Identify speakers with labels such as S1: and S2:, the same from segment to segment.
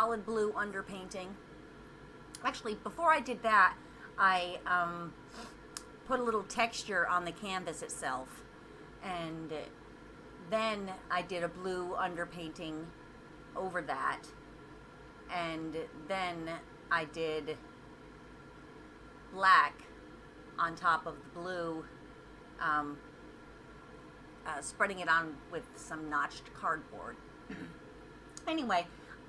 S1: solid blue underpainting. Actually, before I did that, I put a little texture on the canvas itself, and then I did a blue underpainting over that, and then I did black on top of the blue, spreading it on with some notched cardboard. Anyway,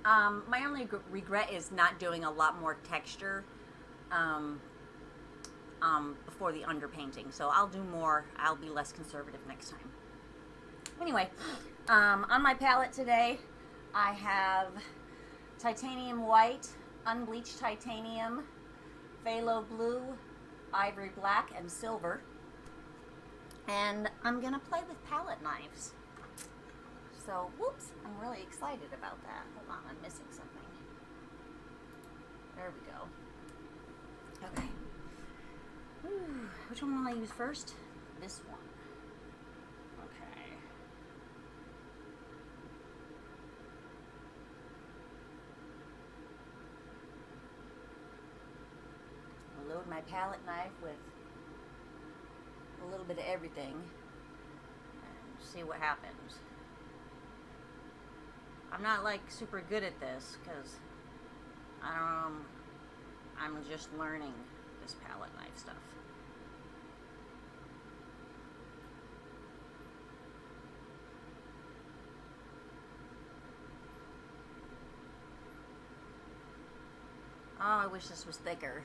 S1: my only regret is not doing a lot more texture before the underpainting. So I'll do more. I'll be less conservative next time. Anyway, on my palette today, I have titanium white, unbleached titanium, phthalo blue, ivory black, and silver. And I'm gonna play with palette knives. So, whoops, I'm really excited about that. Hold on, I'm missing something. There we go. Okay. Whew. Which one will I use first? This one. Okay. I'll load my palette knife with a little bit of everything and see what happens. I'm not like super good at this because I'm just learning this palette knife stuff. Oh, I wish this was thicker.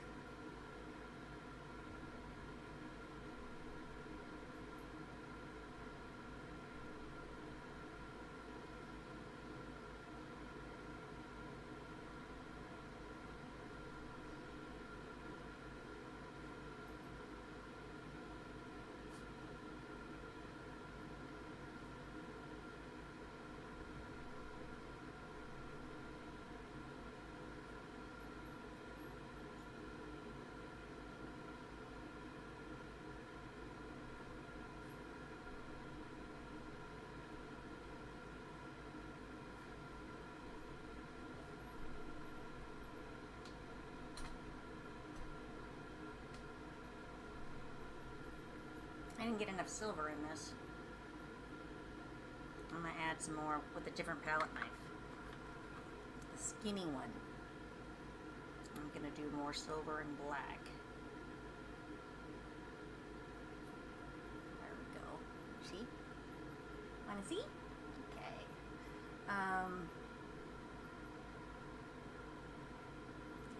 S1: I didn't get enough silver in this. I'm going to add some more with a different palette knife. The skinny one. I'm going to do more silver and black. There we go. See? Want to see? Okay.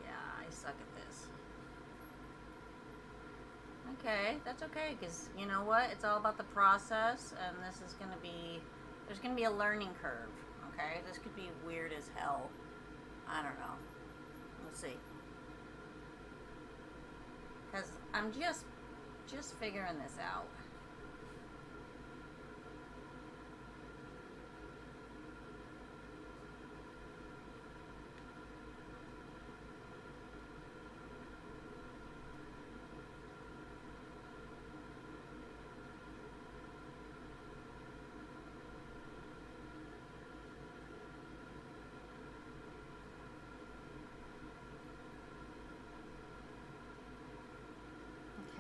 S1: Yeah, I suck at this. Okay, that's okay, because you know what? It's all about the process, and this is going to be, there's going to be a learning curve, okay? This could be weird as hell. I don't know. We'll see. Because I'm just figuring this out.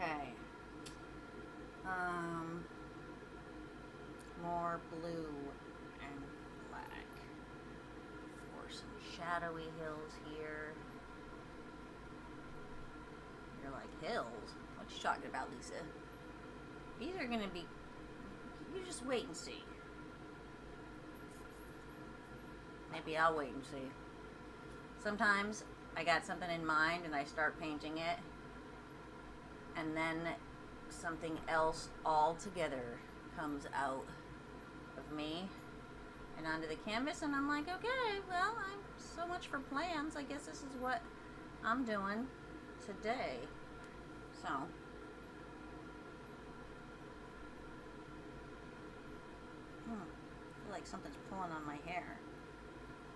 S1: Okay. More blue and black for some shadowy hills here. You're like, hills? What you talking about, Lisa? These are gonna be, you just wait and see. Maybe I'll wait and see. Sometimes I got something in mind and I start painting it, and then something else altogether comes out of me and onto the canvas, and I'm like, okay, well, I'm so much for plans. I guess this is what I'm doing today. So I feel like something's pulling on my hair.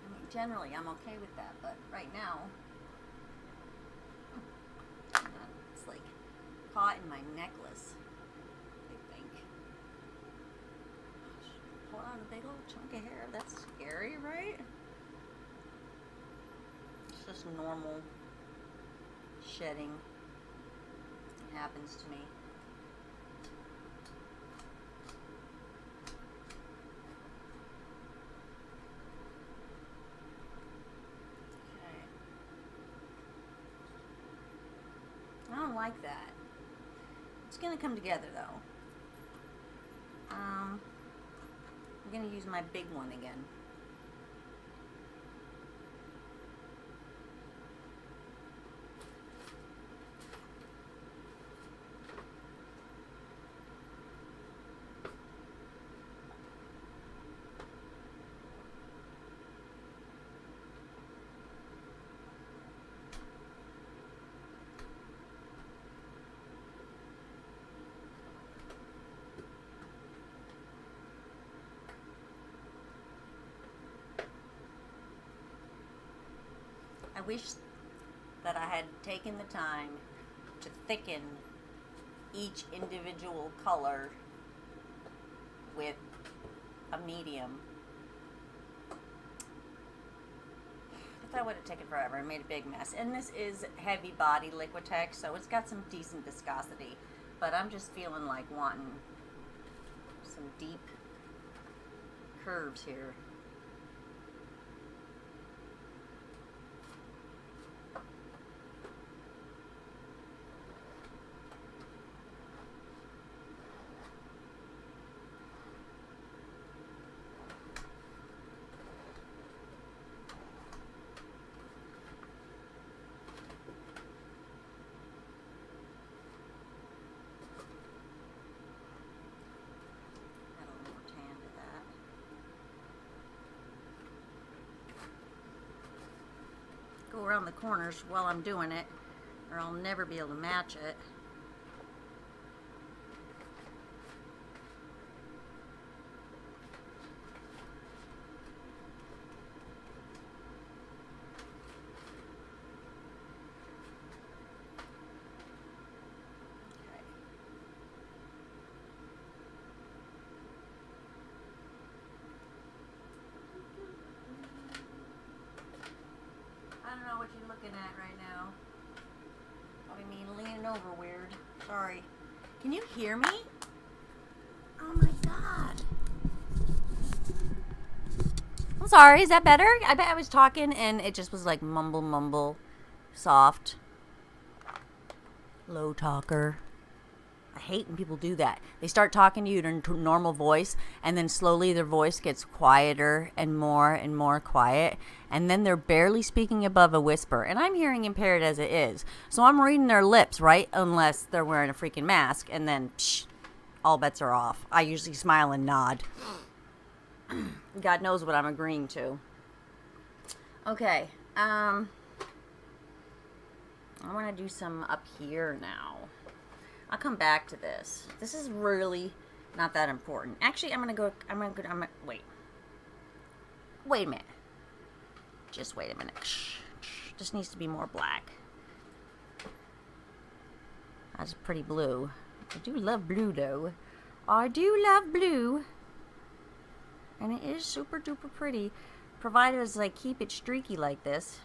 S1: I mean, generally I'm okay with that, but right now it's like caught in my necklace, I think. Pull out a big old chunk of hair. That's scary, right? just normal shedding happens to me. I don't like that. It's gonna come together though. I'm gonna use my big one again. I wish that I had taken the time to thicken each individual color with a medium. But that would have taken forever and made a big mess. And this is heavy body Liquitex, so it's got some decent viscosity. But I'm just feeling like wanting some deep curves here. Go around the corners while I'm doing it, or I'll never be able to match it. I don't know what you're looking at right now. Probably me leaning over weird. Sorry. Can you hear me? Oh my god. I'm sorry, is that better? I bet I was talking and it just was like mumble mumble. Soft. Low talker. I hate when people do that. They start talking to you in a normal voice, and then slowly their voice gets quieter and more quiet, and then they're barely speaking above a whisper. And I'm hearing impaired as it is. So I'm reading their lips, right? Unless they're wearing a freaking mask, and then all bets are off. I usually smile and nod. God knows what I'm agreeing to. Okay. I want to do some up here now. I'll come back to this. This is really not that important. Actually, wait. Wait a minute. Just wait a minute. This needs to be more black. That's pretty blue. I do love blue, though. I do love blue. And it is super duper pretty, provided as I keep it streaky like this.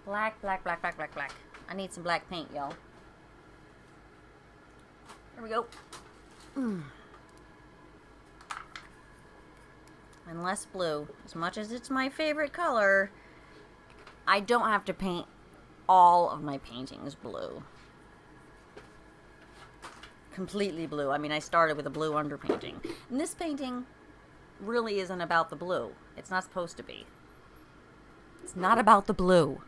S1: Black, black, black, black, black, black. I need some black paint, y'all. There we go. And less blue. As much as it's my favorite color, I don't have to paint all of my paintings blue. Completely blue. I mean, I started with a blue underpainting. And this painting really isn't about the blue. It's not supposed to be. It's not about the blue.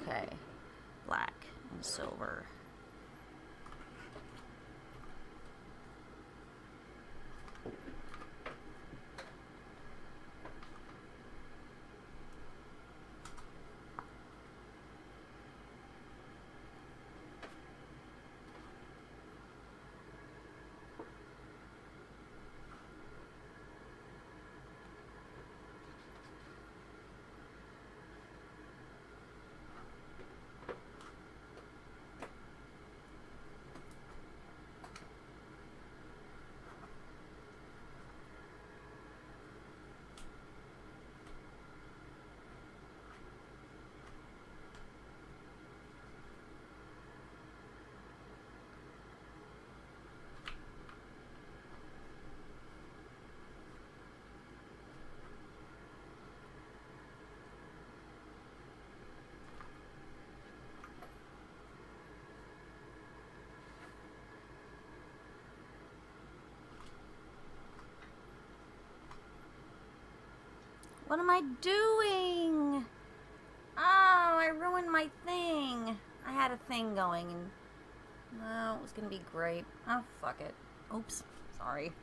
S1: Okay, black and silver. What am I doing? Oh, I ruined my thing. I had a thing going and no, it was gonna be great. Oh, fuck it. Oops, sorry.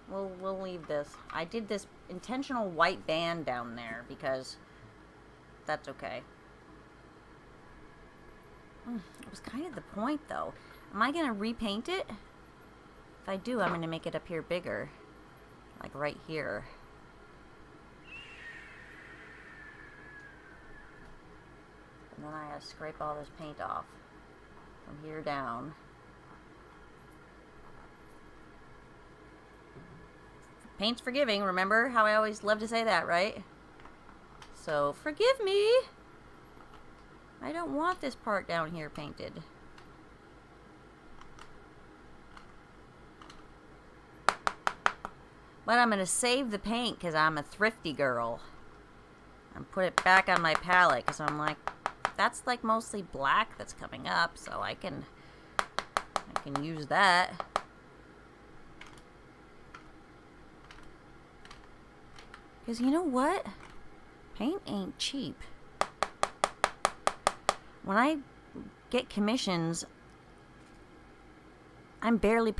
S1: We'll leave this. I did this intentional white band down there because that's okay. It was kind of the point though. Am I gonna repaint it? If I do, I'm gonna make it up here bigger. Like right here. And then I gotta scrape all this paint off from here down. Paint's forgiving, remember how I always love to say that, right? So, forgive me. I don't want this part down here painted. But I'm gonna save the paint because I'm a thrifty girl. And put it back on my palette because I'm like, that's like mostly black that's coming up, so I can use that. Because you know what? Paint ain't cheap. When I get commissions, I'm barely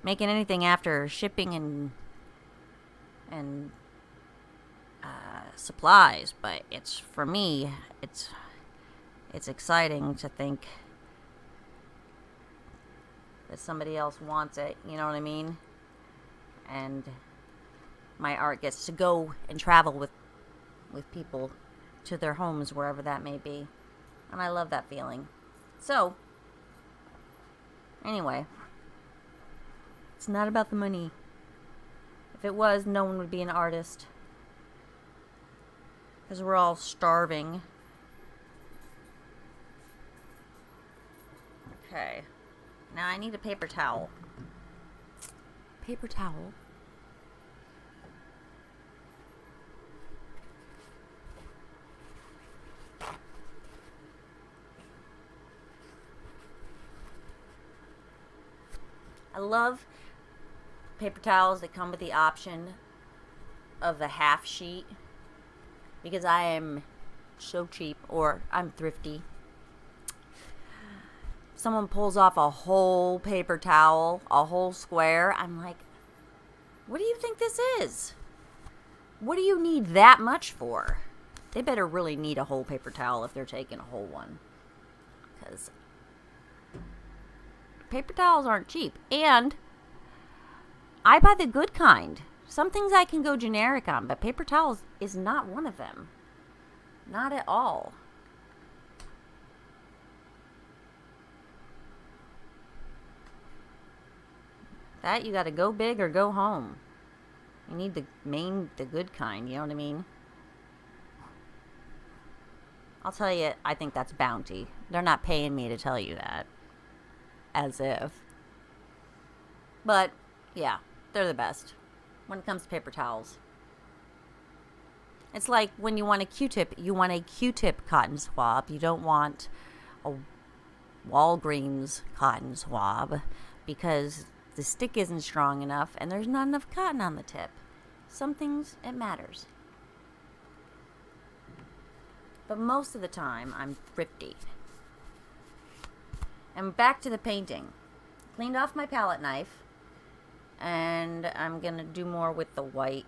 S1: making anything after shipping and supplies, but it's, for me, it's exciting to think that somebody else wants it, you know what I mean? And my art gets to go and travel with people to their homes, wherever that may be. And I love that feeling. So, anyway, it's not about the money. If it was, no one would be an artist. Because we're all starving. Okay. Now I need a paper towel. Paper towel. I love paper towels that come with the option of the half sheet because I am so cheap, or I'm thrifty. Someone pulls off a whole paper towel, a whole square, I'm like, what do you think this is? What do you need that much for? They better really need a whole paper towel if they're taking a whole one, because paper towels aren't cheap. And I buy the good kind. Some things I can go generic on, but paper towels is not one of them. Not at all. That you gotta go big or go home. You need the good kind, you know what I mean? I'll tell you, I think that's bounty. They're not paying me to tell you that. As if. But, yeah, they're the best when it comes to paper towels. It's like when you want a Q-tip, you want a Q-tip cotton swab. You don't want a Walgreens cotton swab because the stick isn't strong enough and there's not enough cotton on the tip. Some things, it matters. But most of the time, I'm thrifty. And back to the painting. Cleaned off my palette knife. And I'm going to do more with the white.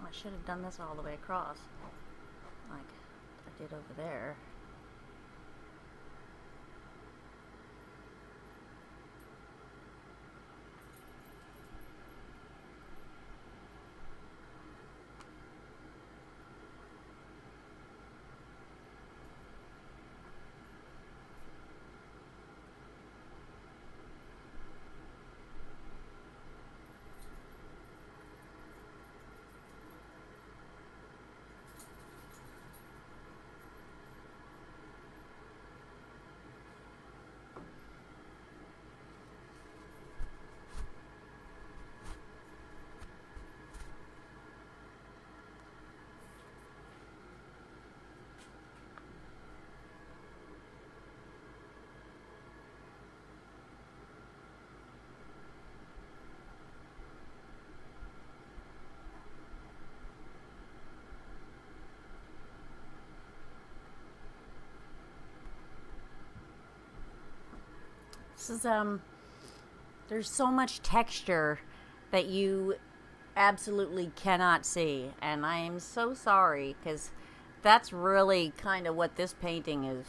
S1: I should have done this all the way across, like I did over there. This is, there's so much texture that you absolutely cannot see, and I am so sorry, because that's really kind of what this painting is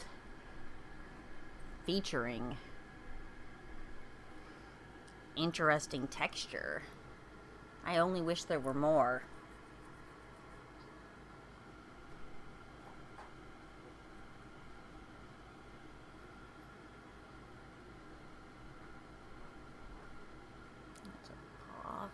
S1: featuring. Interesting texture. I only wish there were more. That's a paw.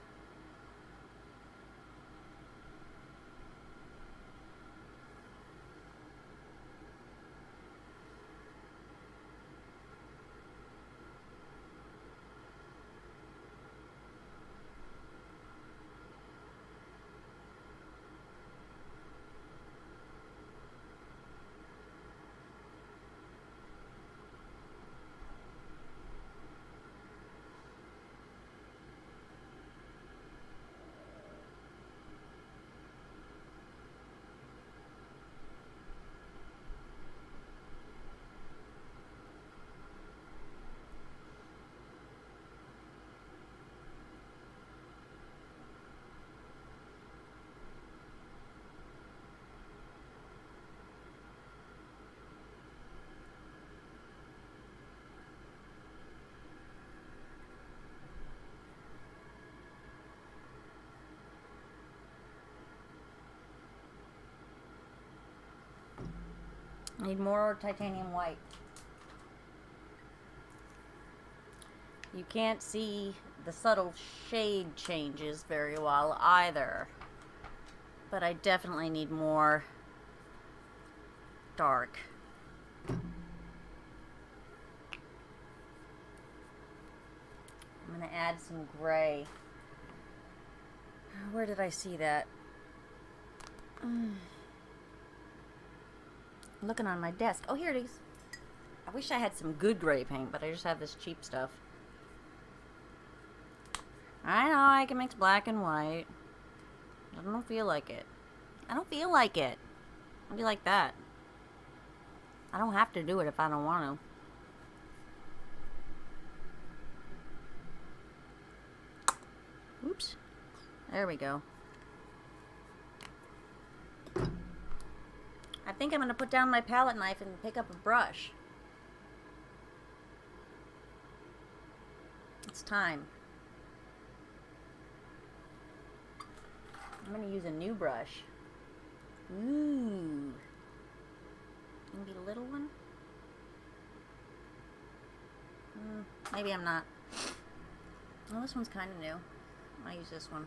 S1: Need more titanium white. You can't see the subtle shade changes very well either, but I definitely need more dark. I'm going to add some gray. Where did I see that? I'm looking on my desk. Oh, here it is. I wish I had some good gray paint, but I just have this cheap stuff. I know I can mix black and white. I don't feel like it. I don't feel like it. I'll be like that. I don't have to do it if I don't want to. Oops. There we go. I think I'm going to put down my palette knife and pick up a brush. It's time. I'm going to use a new brush. Ooh. Maybe a little one? Maybe I'm not. Well, this one's kind of new. I'll use this one.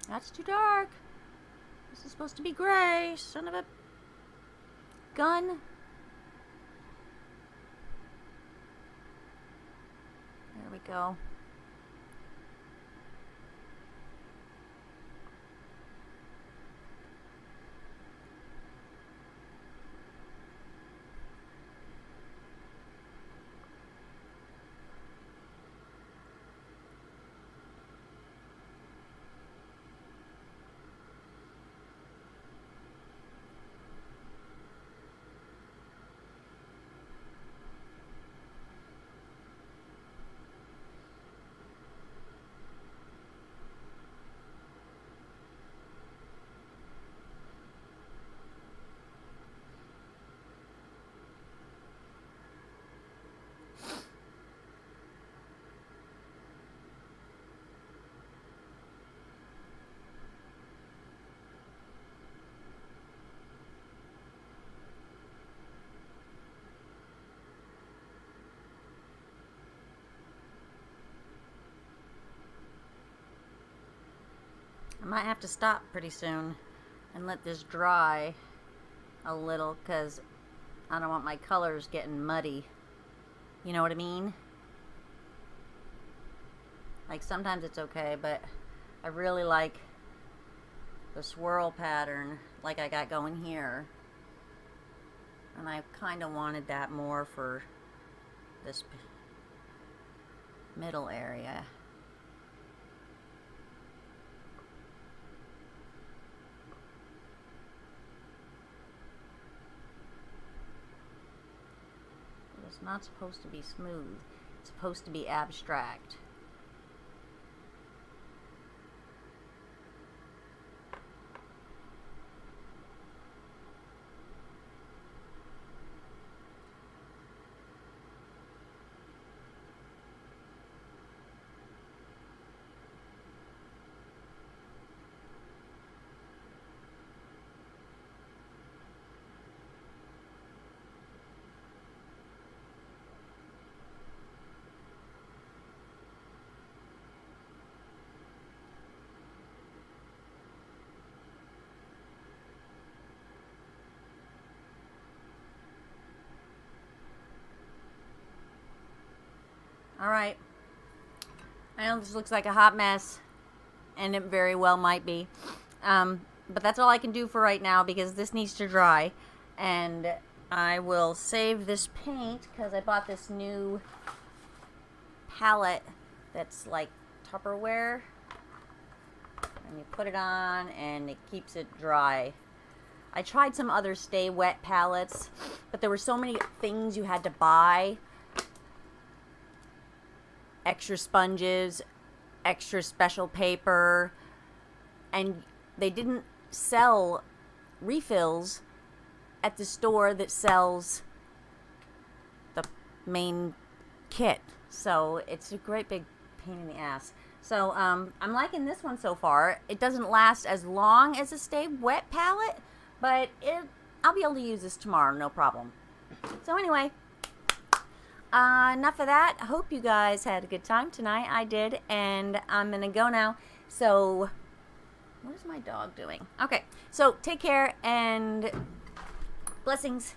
S1: That's too dark. This is supposed to be gray, son of a gun. There we go. I might have to stop pretty soon and let this dry a little, because I don't want my colors getting muddy. You know what I mean? Like sometimes it's okay, but I really like the swirl pattern like I got going here. And I kind of wanted that more for this middle area. It's not supposed to be smooth. It's supposed to be abstract. Alright, I know this looks like a hot mess, and it very well might be, but that's all I can do for right now because this needs to dry, and I will save this paint because I bought this new palette that's like Tupperware, and you put it on and it keeps it dry. I tried some other Stay Wet palettes, but there were so many things you had to buy. Extra sponges, extra special paper, and they didn't sell refills at the store that sells the main kit. So it's a great big pain in the ass. So I'm liking this one so far. It doesn't last as long as a Stay Wet palette, but I'll be able to use this tomorrow, no problem. So anyway, enough of that. Hope you guys had a good time tonight. I did, and I'm gonna go now. So, what is my dog doing? Okay, so take care and blessings.